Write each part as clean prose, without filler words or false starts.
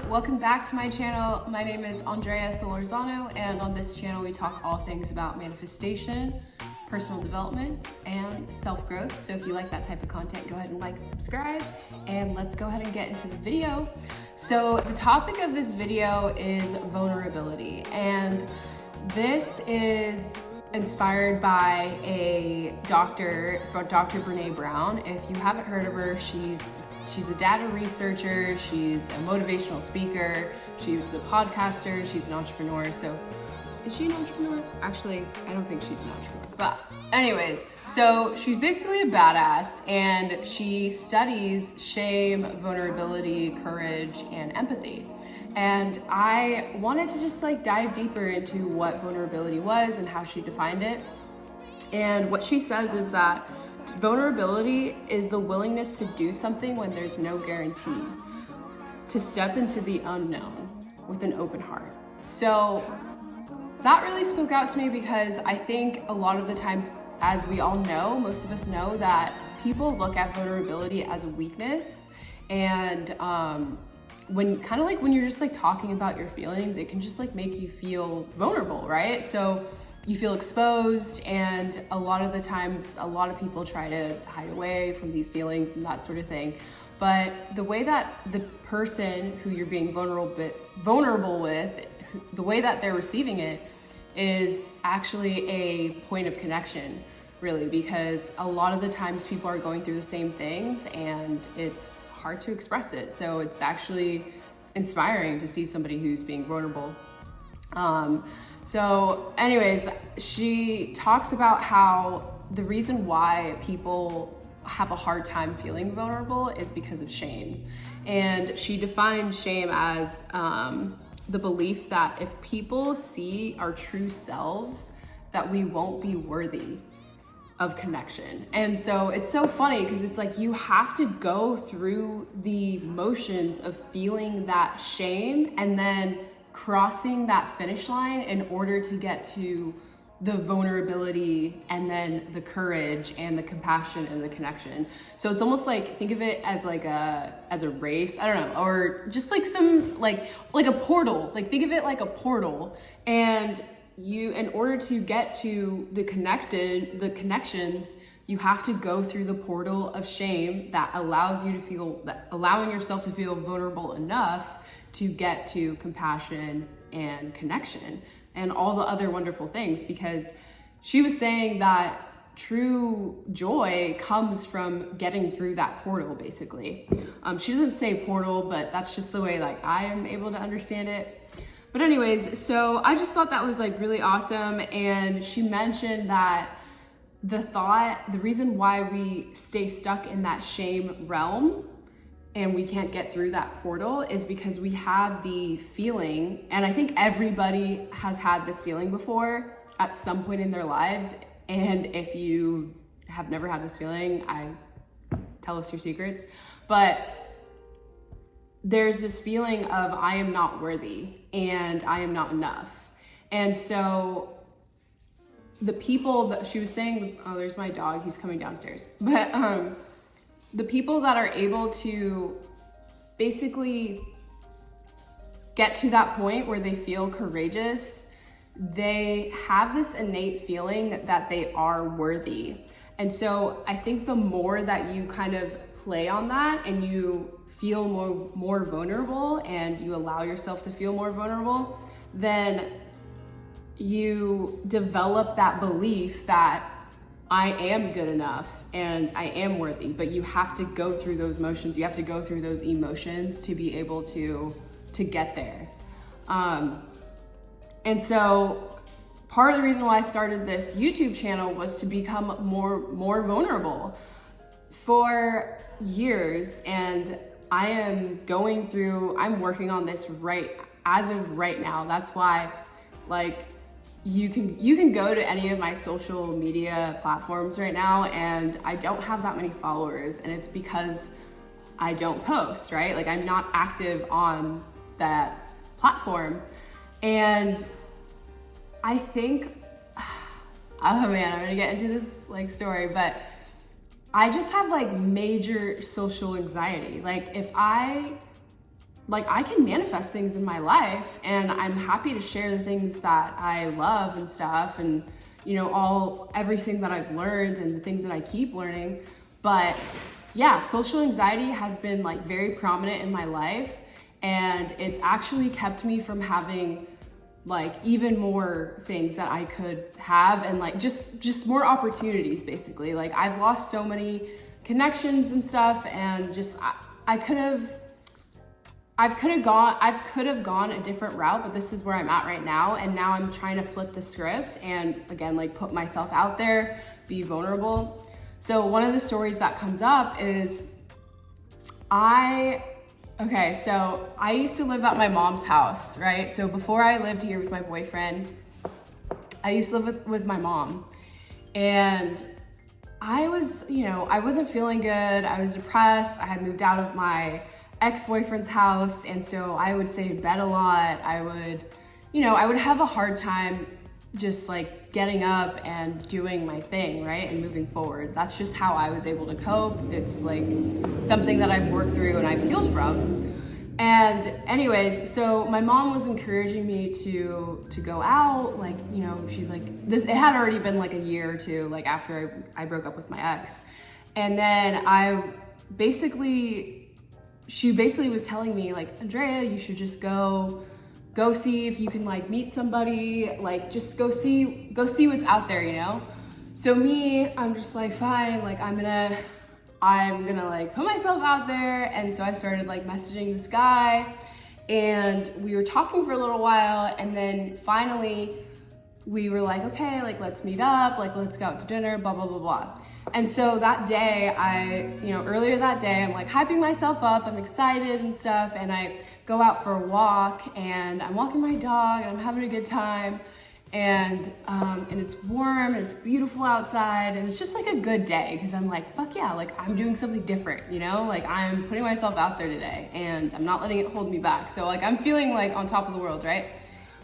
welcome back to my channel. My name is Solorzano, and on this channel we talk all things about manifestation, personal development, and self-growth. So if you like that type of content, go ahead and like and subscribe, and let's go ahead and get into the video. So the topic of this video is vulnerability, and this is inspired by a Dr. Brené Brown. If you haven't heard of her, she's a data researcher, she's a motivational speaker, she's a podcaster, she's an entrepreneur. So is she an entrepreneur? Actually, I don't think she's an entrepreneur. But anyways, so she's basically a badass, and she studies shame, vulnerability, courage, and empathy. And I wanted to just dive deeper into what vulnerability was and how she defined it. And what she says is that vulnerability is the willingness to do something when there's no guarantee, to step into the unknown with an open heart. So that really spoke out to me because I think a lot of the times, as we all know, most of us know that people look at vulnerability as a weakness, and when you're just talking about your feelings, it can just make you feel vulnerable, right? So you feel exposed, and a lot of the times, a lot of people try to hide away from these feelings and that sort of thing. But the way that the person who you're being vulnerable with, the way that they're receiving it is actually a point of connection, really, because a lot of the times people are going through the same things and it's hard to express it. So it's actually inspiring to see somebody who's being vulnerable. So anyways, she talks about how the reason why people have a hard time feeling vulnerable is because of shame. And she defined shame as the belief that if people see our true selves, that we won't be worthy of connection. And so it's so funny because it's you have to go through the motions of feeling that shame and then crossing that finish line in order to get to the vulnerability and then the courage and the compassion and the connection. So it's almost think of it as a race, I don't know, or just some like a portal. Think of it like a portal, and you, in order to get to the connections, you have to go through the portal of shame that allows you to feel, allowing yourself to feel vulnerable enough to get to compassion and connection and all the other wonderful things. Because she was saying that true joy comes from getting through that portal, basically. She doesn't say portal, but that's just the way I am able to understand it. But anyways, so I just thought that was really awesome. And she mentioned that the reason why we stay stuck in that shame realm and we can't get through that portal is because we have the feeling, and I think everybody has had this feeling before at some point in their lives. And if you have never had this feeling, tell us your secrets. But there's this feeling of I am not worthy and I am not enough. And so the people that she was saying, oh, there's my dog, he's coming downstairs. But the people that are able to basically get to that point where they feel courageous, they have this innate feeling that they are worthy. And so I think the more that you kind of play on that and you feel more vulnerable and you allow yourself to feel more vulnerable, then you develop that belief that I am good enough and I am worthy. But you have to go through those motions, you have to go through those emotions to be able to get there. And so part of the reason why I started this YouTube channel was to become more vulnerable for years. And I'm working on this as of right now. That's why you can go to any of my social media platforms right now, and I don't have that many followers, and it's because I don't post, right? I'm not active on that platform. And I think, oh man, I'm gonna get into this story, but I just have major social anxiety. If I like I can manifest things in my life, and I'm happy to share the things that I love and stuff, and you know, everything that I've learned and the things that I keep learning. But yeah, social anxiety has been like very prominent in my life, and it's actually kept me from having like even more things that I could have, and like just more opportunities basically. Like I've lost so many connections and stuff, and just I could have gone a different route, but this is where I'm at right now. And now I'm trying to flip the script and again, like put myself out there, be vulnerable. So one of the stories that comes up is so I used to live at my mom's house, right? So before I lived here with my boyfriend, I used to live with my mom, and I wasn't feeling good. I was depressed. I had moved out of my ex-boyfriend's house, and so I would stay in bed a lot. I would have a hard time just like getting up and doing my thing, right? And moving forward. That's just how I was able to cope. It's like something that I've worked through and I've healed from. And anyways, so my mom was encouraging me to go out, like, you know, she's like, it had already been like a year or two, like after I broke up with my ex. And then she basically was telling me like, Andrea, you should just go see if you can like meet somebody, like just go see what's out there, you know? So me, I'm just like, fine, like I'm gonna like put myself out there. And so I started like messaging this guy, and we were talking for a little while, and then finally we were like, okay, like let's meet up, like let's go out to dinner, blah, blah, blah, blah. And so that day, earlier that day, I'm like hyping myself up, I'm excited and stuff, and I go out for a walk, and I'm walking my dog, and I'm having a good time, and it's warm, and it's beautiful outside, and it's just like a good day, because I'm like, fuck yeah, like I'm doing something different, you know? Like I'm putting myself out there today, and I'm not letting it hold me back. So like I'm feeling like on top of the world, right?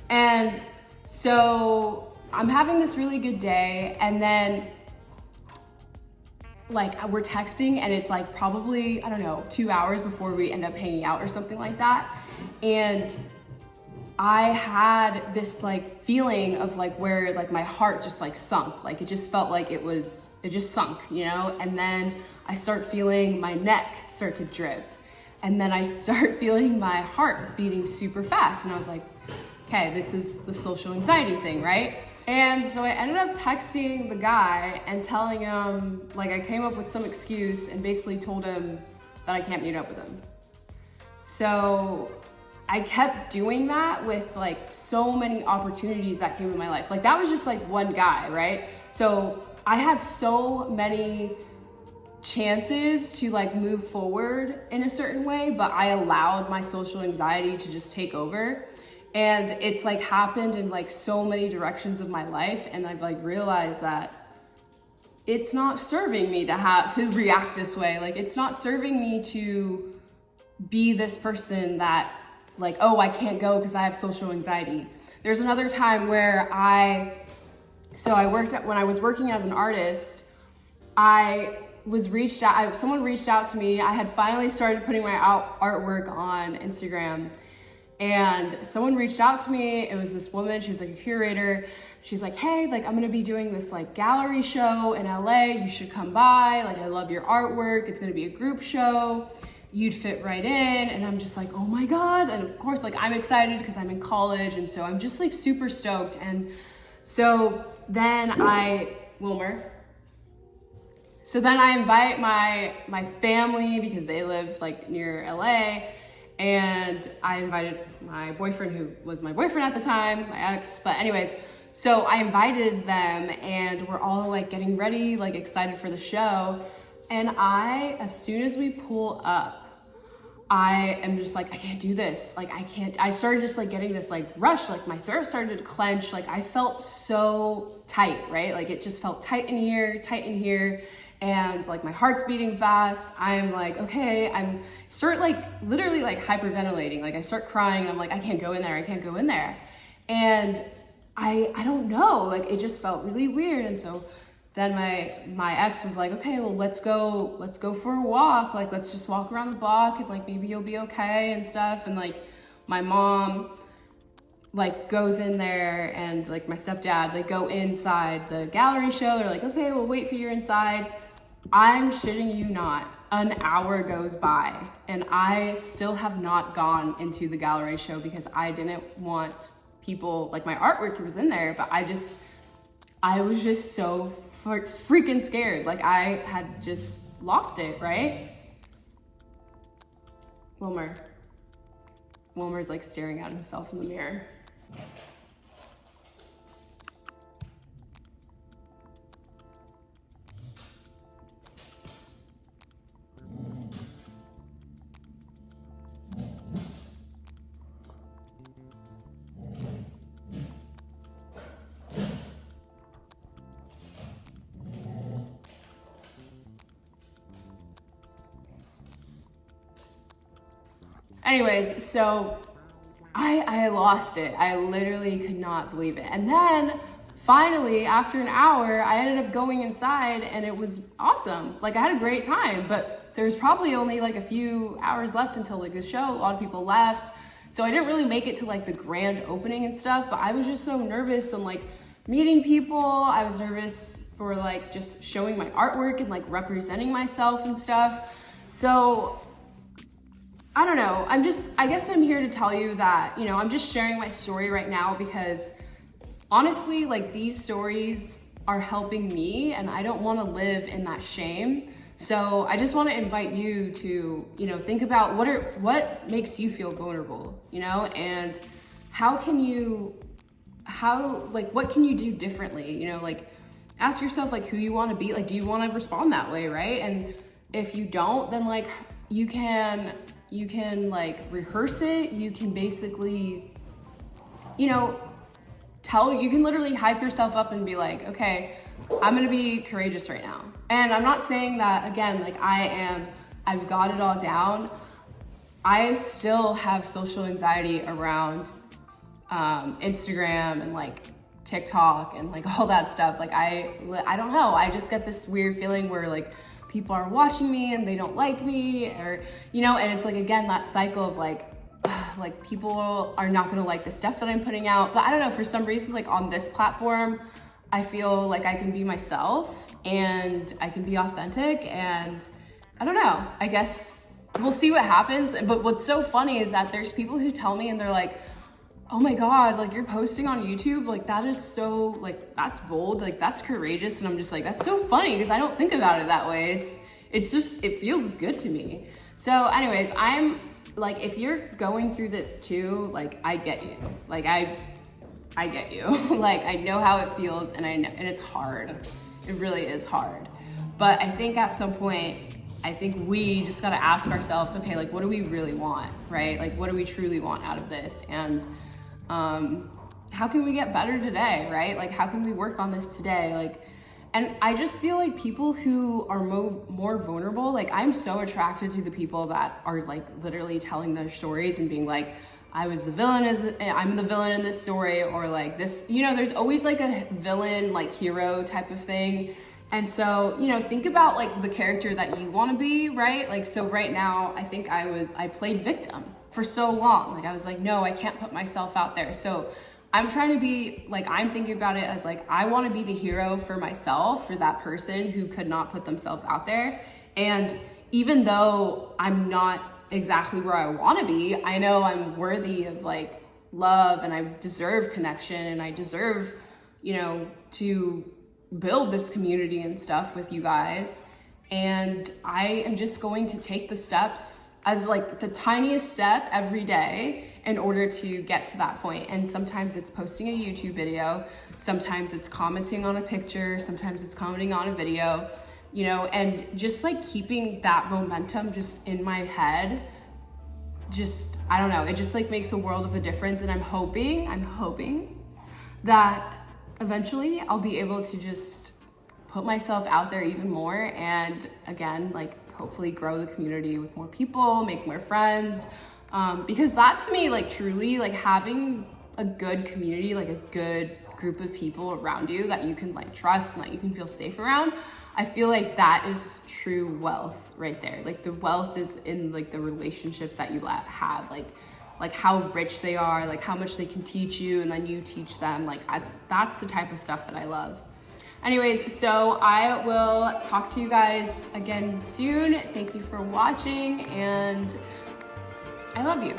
And so I'm having this really good day, and then like we're texting, and it's like probably, I don't know, 2 hours before we end up hanging out or something like that. And I had this like feeling of like where like my heart just like sunk, like it just felt like it just sunk, you know? And then I start feeling my neck start to drip, and then I start feeling my heart beating super fast, and I was like, okay, this is the social anxiety thing, right? And so I ended up texting the guy and telling him, like I came up with some excuse and basically told him that I can't meet up with him. So I kept doing that with like so many opportunities that came in my life. Like that was just like one guy, right? So I had so many chances to like move forward in a certain way, but I allowed my social anxiety to just take over. And it's like happened in like so many directions of my life, and I've like realized that it's not serving me to react this way. Like it's not serving me to be this person that like, oh, I can't go because I have social anxiety. There's another time where when I was working as an artist, someone reached out to me. I had finally started putting my artwork on Instagram, and someone reached out to me. It was this woman, she was like a curator. She's like, hey, like I'm gonna be doing this like gallery show in LA. You should come by. Like I love your artwork. It's gonna be a group show. You'd fit right in. And I'm just like, oh my God. And of course, like I'm excited because I'm in college. And so I'm just like super stoked. And so then So then I invite my family because they live like near LA, and I invited my boyfriend, who was my boyfriend at the time, my ex, but anyways, so I invited them, and we're all like getting ready, like excited for the show. And as soon as we pull up, I am just like, I can't do this. Like I started just like getting this like rush, like my throat started to clench. Like I felt so tight, right? Like it just felt tight in here. And like my heart's beating fast. I'm like, okay, start like literally like hyperventilating. Like I start crying, and I'm like, I can't go in there. And I don't know, like it just felt really weird. And so then my ex was like, okay, well, let's go for a walk. Like, let's just walk around the block and like, maybe you'll be okay and stuff. And like, my mom like goes in there, and like my stepdad, they go inside the gallery show. They're like, okay, we'll wait for you inside. I'm shitting you not. An hour goes by and I still have not gone into the gallery show because I didn't want people, like my artwork was in there, but I was just so freaking scared. Like I had just lost it, right? Wilmer's like staring at himself in the mirror. Anyways, so I lost it. I literally could not believe it. And then finally, after an hour, I ended up going inside and it was awesome. Like I had a great time, but there was probably only like a few hours left until like the show. A lot of people left. So I didn't really make it to like the grand opening and stuff, but I was just so nervous and like meeting people. I was nervous for like just showing my artwork and like representing myself and stuff. So I don't know, I guess I'm here to tell you that, you know, I'm just sharing my story right now because honestly, like these stories are helping me and I don't want to live in that shame. So I just want to invite you to, you know, think about what makes you feel vulnerable, you know, and what can you do differently, you know, like ask yourself like who you want to be, like, do you want to respond that way, right? And if you don't, then like you can like rehearse it. You can basically, you know, you can literally hype yourself up and be like, okay, I'm gonna be courageous right now. And I'm not saying that again, like I've got it all down. I still have social anxiety around Instagram and like TikTok and like all that stuff. Like I don't know, I just get this weird feeling where like people are watching me and they don't like me, or, you know, and it's like, again, that cycle of like people are not gonna like the stuff that I'm putting out. But I don't know, for some reason, like on this platform, I feel like I can be myself and I can be authentic, and I don't know, I guess we'll see what happens. But what's so funny is that there's people who tell me and they're like, oh my God, like you're posting on YouTube, like that is so, like that's bold, like that's courageous. And I'm just like, that's so funny because I don't think about it that way. It's just, it feels good to me. So anyways, I'm like, if you're going through this too, like I get you, like I get you. Like I know how it feels, and I know, and it's hard. It really is hard. But I think at some point, I think we just gotta ask ourselves, okay, like what do we really want, right? Like what do we truly want out of this? And how can we get better today, right? Like how can we work on this today? Like, and I just feel like people who are more vulnerable, like I'm so attracted to the people that are like literally telling their stories and being like, I'm the villain in this story, or like this, you know, there's always like a villain, like hero type of thing. And so, you know, think about like the character that you want to be, right? Like, so right now, I think I played victim for so long. Like I was like, no, I can't put myself out there. So I'm trying to be like, I'm thinking about it as like, I want to be the hero for myself, for that person who could not put themselves out there. And even though I'm not exactly where I want to be, I know I'm worthy of like love, and I deserve connection, and I deserve, you know, to build this community and stuff with you guys. And I am just going to take the steps as like the tiniest step every day in order to get to that point. And sometimes it's posting a YouTube video, sometimes it's commenting on a picture, sometimes it's commenting on a video, you know, and just like keeping that momentum just in my head, just, I don't know, it just like makes a world of a difference. And I'm hoping that eventually I'll be able to just put myself out there even more, and again, like hopefully grow the community with more people, make more friends, because that to me, like truly, like having a good community, like a good that group of people around you that you can like trust and that you can feel safe around, I feel like that is true wealth right there. Like the wealth is in like the relationships that you have, like how rich they are, like how much they can teach you and then you teach them. Like that's the type of stuff that I love. Anyways, so I will talk to you guys again soon. Thank you for watching, and I love you.